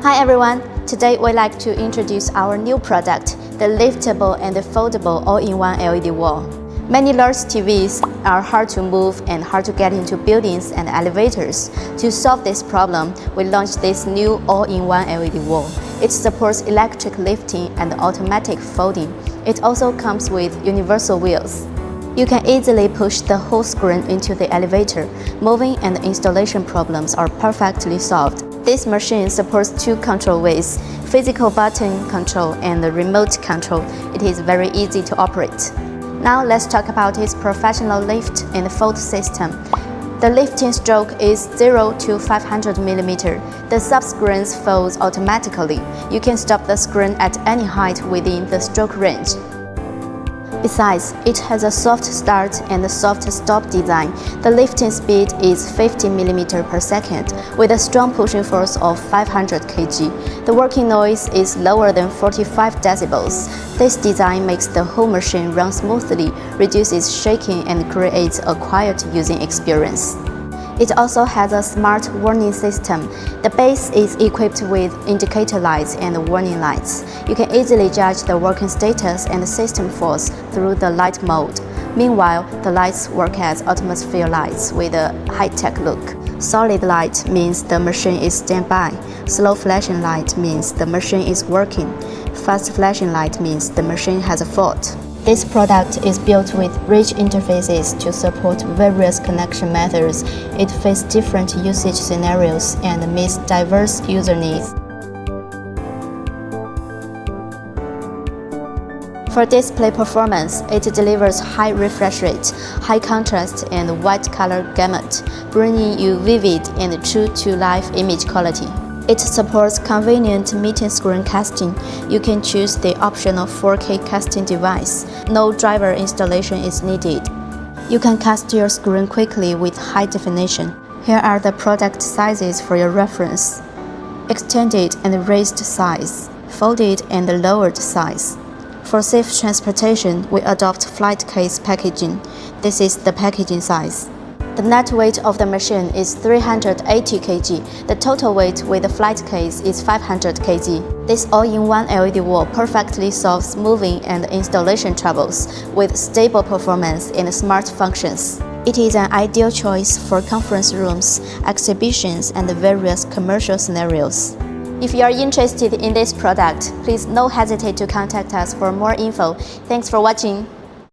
Hi everyone! Today we'd like to introduce our new product, the liftable and foldable all-in-one LED wall. Many large TVs are hard to move and hard to get into buildings and elevators. To solve this problem, we launched this new all-in-one LED wall. It supports electric lifting and automatic folding. It also comes with universal wheels. You can easily push the whole screen into the elevator. Moving and installation problems are perfectly solved. This machine supports two control ways, physical button control and remote control. It is very easy to operate. Now let's talk about its professional lift and fold system. The lifting stroke is 0 to 500 mm. The sub-screen folds automatically. You can stop the screen at any height within the stroke range. Besides, it has a soft start and a soft stop design. The lifting speed is 50 mm per second with a strong pushing force of 500 kg. The working noise is lower than 45 decibels. This design makes the whole machine run smoothly, reduces shaking and creates a quiet using experience. It also has a smart warning system. The base is equipped with indicator lights and warning lights. You can easily judge the working status and system force through the light mode. Meanwhile, the lights work as atmosphere lights with a high-tech look. Solid light means the machine is standby. Slow flashing light means the machine is working. Fast flashing light means the machine has a fault. This product is built with rich interfaces to support various connection methods. It fits different usage scenarios and meets diverse user needs. For display performance, it delivers high refresh rate, high contrast, and wide color gamut, bringing you vivid and true-to-life image quality. It supports convenient meeting screen casting. You can choose the optional 4K casting device. No driver installation is needed. You can cast your screen quickly with high definition. Here are the product sizes for your reference. Extended and raised size, folded and lowered size. For safe transportation, we adopt flight case packaging. This is the packaging size. The net weight of the machine is 380 kg. The total weight with the flight case is 500 kg. This all-in-one LED wall perfectly solves moving and installation troubles with stable performance and smart functions. It is an ideal choice for conference rooms, exhibitions, and various commercial scenarios. If you are interested in this product, please don't hesitate to contact us for more info. Thanks for watching.